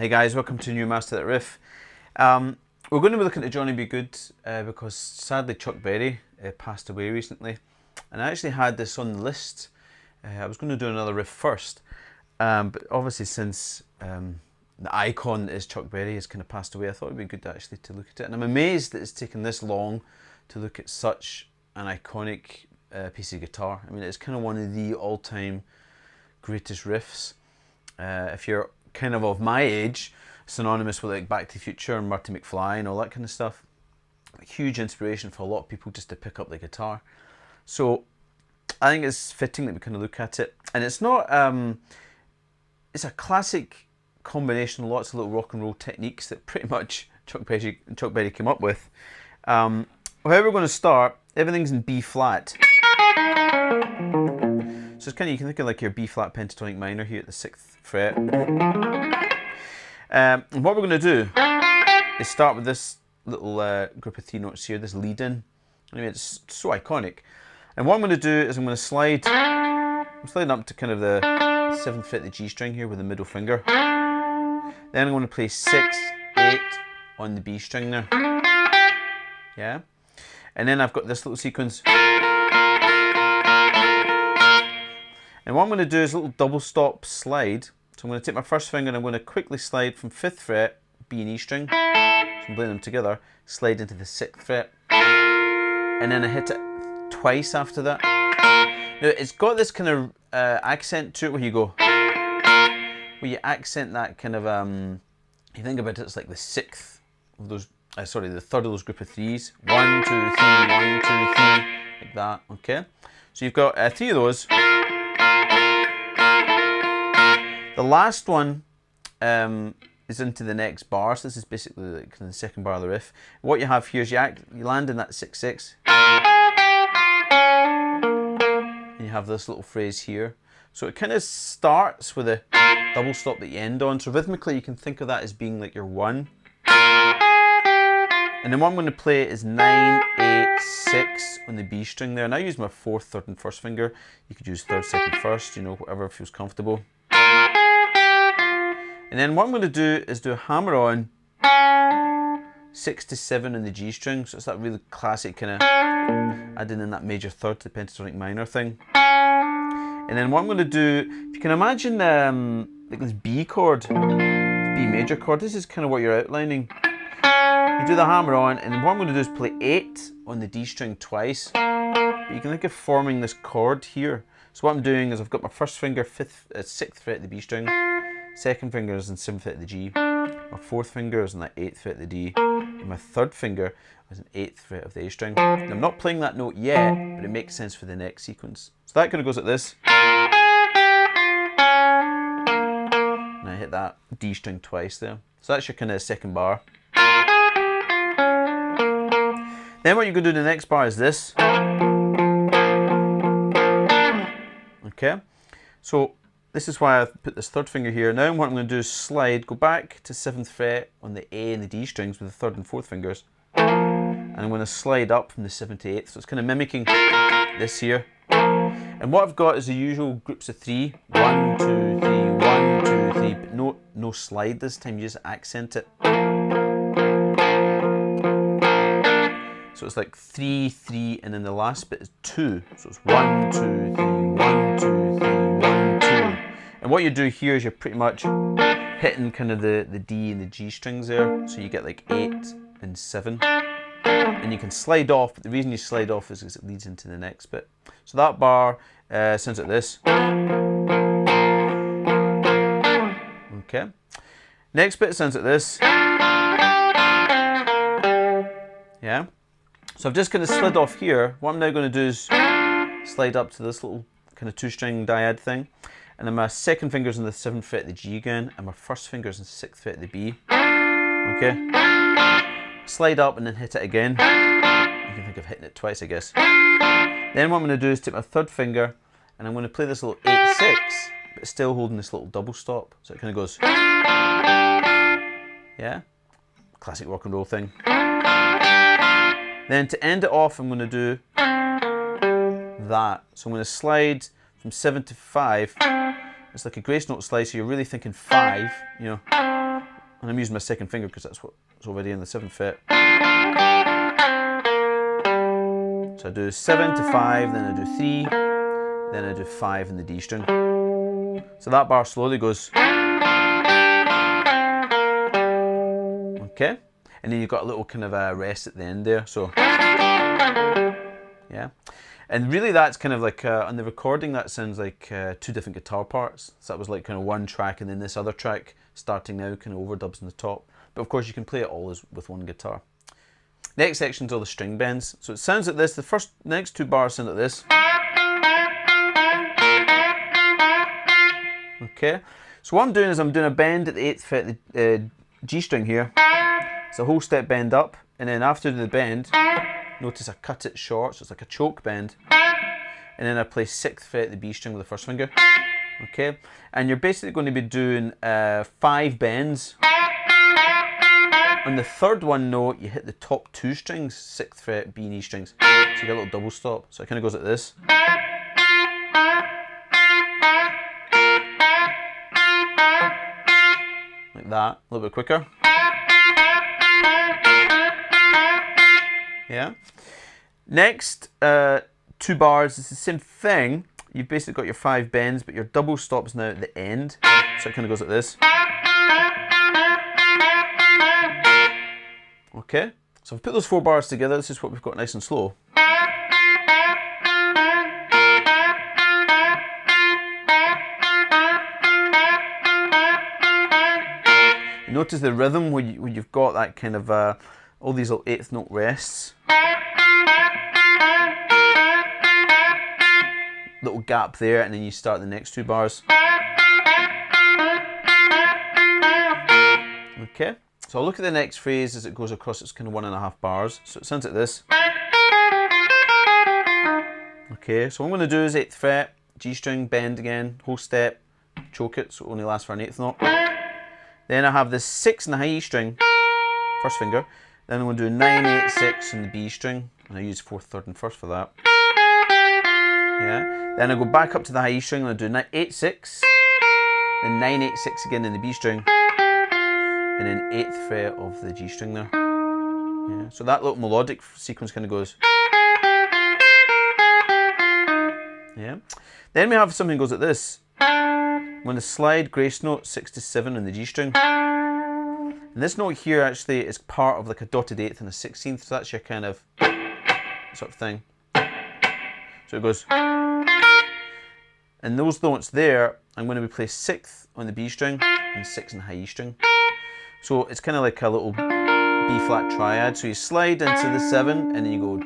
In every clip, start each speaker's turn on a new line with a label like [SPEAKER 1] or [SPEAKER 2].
[SPEAKER 1] Hey guys, welcome to a new MasterThatRiff. We're going to be looking at Johnny B Goode because sadly Chuck Berry passed away recently, and I actually had this on the list. I was going to do another riff first, but obviously since the icon that is Chuck Berry has kind of passed away, I thought it would be good actually to look at it. And I'm amazed that it's taken this long to look at such an iconic piece of guitar. I mean, it's kind of one of the all-time greatest riffs. If you're kind of my age, synonymous with like Back to the Future and Marty McFly and all that kind of stuff. A huge inspiration for a lot of people just to pick up the guitar. So I think it's fitting that we kind of look at it. And it's not, it's a classic combination of lots of little rock and roll techniques that pretty much Chuck Berry came up with. However we're going to start, everything's in B flat. So it's kind of, you can think of like your B flat pentatonic minor here at the 6th fret. And what we're going to do is start with this little group of 3 notes here, this lead in. I mean, it's so iconic. And what I'm going to do is I'm going to slide, I'm sliding up to kind of the 7th fret, the G string here with the middle finger. Then I'm going to play 6, 8 on the B string there. Yeah. And then I've got this little sequence. And what I'm going to do is a little double stop slide. So I'm going to take my first finger and I'm going to quickly slide from 5th fret, B and E string. So I'm playing them together. Slide into the 6th fret. And then I hit it twice after that. Now it's got this kind of accent to it where you go, where you accent that kind of, you think about it, it's like the 6th of those, sorry, the 3rd of those group of 3s. 1, 2, 3, 1, 2, 3, like that, okay? So you've got 3 of those. The last one is into the next bar, so this is basically like the second bar of the riff. What you have here is you land in that 6-6, and you have this little phrase here. So it kind of starts with a double stop that you end on. So rhythmically you can think of that as being like your 1. And then what I'm going to play is 9, 8, 6 on the B string there. And I use my 4th, 3rd and 1st finger. You could use 3rd, 2nd, 1st, you know, whatever feels comfortable. And then what I'm going to do is do a hammer on 6 to 7 on the G string. So it's that really classic kind of adding in that major 3rd to the pentatonic minor thing. And then what I'm going to do, if you can imagine like this B chord, this B major chord, this is kind of what you're outlining. You do the hammer on, and then what I'm going to do is play 8 on the D string twice. But you can think of forming this chord here. So what I'm doing is I've got my first finger 6th fret of the B string, 2nd finger is in 7th fret of the G, my 4th finger is in the 8th fret of the D, and my 3rd finger is in 8th fret of the A string. And I'm not playing that note yet, but it makes sense for the next sequence. So that kind of goes like this. And I hit that D string twice there. So that's your kind of second bar. Then what you're going to do in the next bar is this. Okay, so this is why I've put this 3rd finger here. Now what I'm going to do is slide, go back to 7th fret on the A and the D strings with the 3rd and 4th fingers. And I'm going to slide up from the 7th to 8th. So it's kind of mimicking this here. And what I've got is the usual groups of 3. 1, 2, 3, 1, 2, 3. But no slide this time, you just accent it. So it's like 3, 3, and then the last bit is 2. So it's 1, 2, 3, 1, 2, 3, 1, 2. And what you do here is you're pretty much hitting kind of the D and the G strings there. So you get like 8 and 7. And you can slide off, but the reason you slide off is because it leads into the next bit. So that bar sounds like this. Okay. Next bit sounds like this. Yeah. So I've just kind of slid off here. What I'm now going to do is slide up to this little kind of 2-string dyad thing. And then my 2nd finger's in the 7th fret of the G again, and my 1st finger's in the 6th fret of the B. Okay. Slide up and then hit it again. You can think of hitting it twice, I guess. Then what I'm going to do is take my 3rd finger and I'm going to play this little 8-6, but still holding this little double stop. So it kind of goes. Yeah. Classic rock and roll thing. Then to end it off, I'm going to do that. So I'm going to slide from 7 to 5. It's like a grace note slide, so you're really thinking 5, you know. And I'm using my second finger because that's what's already in the 7th fret. So I do 7 to 5, then I do 3, then I do 5 in the D string. So that bar slowly goes. Okay, and then you've got a little kind of a rest at the end there. So yeah, and really that's kind of like on the recording that sounds like 2 different guitar parts. So that was like kind of one track, and then this other track starting now kind of overdubs on the top. But of course you can play it all as with one guitar. Next section's all the string bends. So it sounds like this. The next 2 bars sound like this. Okay, so what I'm doing is I'm doing a bend at the 8th fret, the G string here. It's a whole step bend up, and then after the bend, notice I cut it short, so it's like a choke bend. And then I play 6th fret, the B string with the first finger. Okay, and you're basically going to be doing 5 bends. On the 3rd one note, you hit the top 2 strings, 6th fret, B and E strings. So you get a little double stop. So it kind of goes like this. Like that, a little bit quicker. Yeah. Next 2 bars, it's the same thing. You've basically got your 5 bends, but your double stops now at the end. So it kind of goes like this. Okay, so I've put those 4 bars together. This is what we've got nice and slow. You notice the rhythm where you've got that kind of all these little 8th note rests. Little gap there, and then you start the next 2 bars. Okay, so I'll look at the next phrase as it goes across. It's kind of 1.5 bars. So it sounds like this. Okay, so what I'm going to do is 8th fret, G string, bend again, whole step, choke it, so it only lasts for an 8th note. Then I have this 6 in the high E string, first finger. Then I'm going to do 9, 8, 6 in the B string, and I use 4th, 3rd, and 1st for that. Yeah. Then I go back up to the high E string, and I do 8, 6, then 9, 8, 6 again in the B string, and then 8th fret of the G string there. Yeah. So that little melodic sequence kind of goes. Yeah. Then we have something that goes like this. I'm going to slide grace note 6 to 7 on the G string. And this note here actually is part of like a dotted 8th and a 16th, so that's your kind of sort of thing. So it goes. And those notes there, I'm going to play 6th on the B string and 6 in the high E string. So it's kind of like a little B flat triad. So you slide into the 7 and then you go.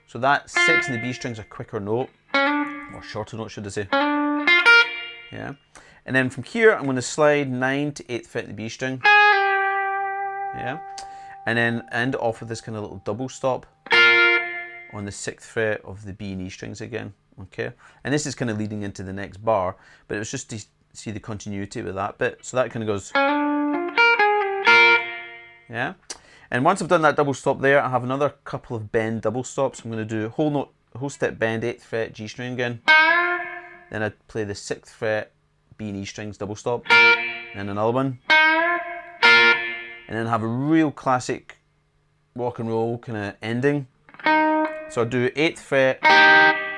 [SPEAKER 1] So that 6 in the B string is a quicker note, or shorter note should I say. Yeah. And then from here I'm going to slide 9 to 8th fret the B string. Yeah. And then end off with this kind of little double stop on the 6th fret of the B and E strings again. Okay. And this is kind of leading into the next bar, but it was just to see the continuity with that bit. So that kind of goes. Yeah. And once I've done that double stop there, I have another couple of bend double stops. I'm going to do whole step bend 8th fret G string again. Then I play the 6th fret B and E strings double stop, and another one, and then have a real classic rock and roll kind of ending. So I do 8th fret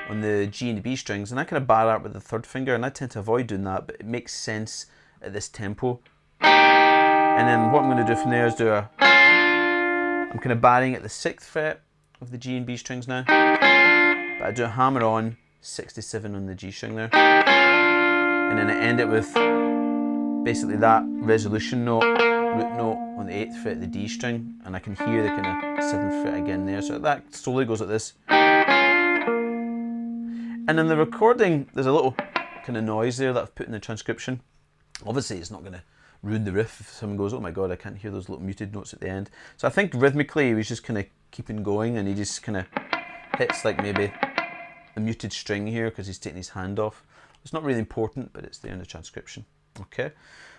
[SPEAKER 1] on the G and the B strings, and I kind of bar out with the 3rd finger, and I tend to avoid doing that, but it makes sense at this tempo. And then what I'm going to do from there is I'm kind of barring at the 6th fret of the G and B strings now, but I do a hammer on 6 to 7 on the G string there, and then I end it with basically that resolution note, root note on the 8th fret of the D string, and I can hear the kind of 7th fret again there. So that slowly goes like this. And in the recording, there's a little kind of noise there that I've put in the transcription. Obviously, it's not going to ruin the riff if someone goes, oh my god, I can't hear those little muted notes at the end. So I think rhythmically he was just kind of keeping going, and he just kind of hits like maybe a muted string here because he's taking his hand off. It's not really important, but it's there in the transcription. Okay,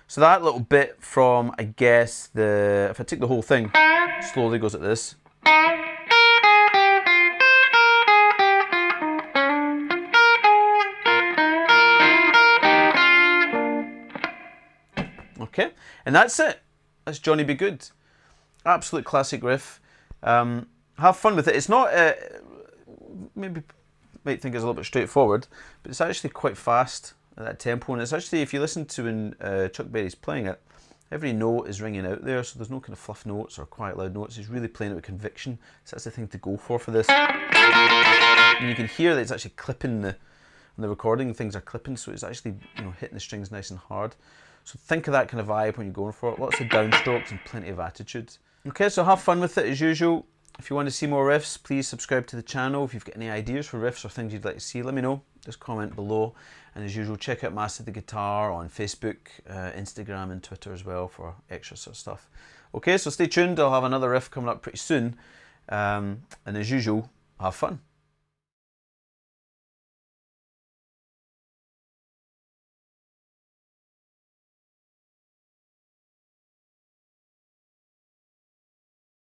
[SPEAKER 1] so that little bit from, I guess, if I take the whole thing, slowly goes like this. Okay, and that's it. That's Johnny B Goode. Absolute classic riff. Have fun with it. It's not, maybe might think it's a little bit straightforward, but it's actually quite fast at that tempo, and it's actually, if you listen to when Chuck Berry's playing it, every note is ringing out there, so there's no kind of fluff notes or quiet loud notes. He's really playing it with conviction, so that's the thing to go for this. And you can hear that it's actually clipping on the recording, things are clipping, so it's actually, you know, hitting the strings nice and hard. So think of that kind of vibe when you're going for it. Lots of downstrokes and plenty of attitude. Okay, so have fun with it as usual. If you want to see more riffs, please subscribe to the channel. If you've got any ideas for riffs or things you'd like to see, let me know. Just comment below. And as usual, check out Master the Guitar on Facebook, Instagram and Twitter as well for extra sort of stuff. Okay, so stay tuned. I'll have another riff coming up pretty soon. And as usual, have fun.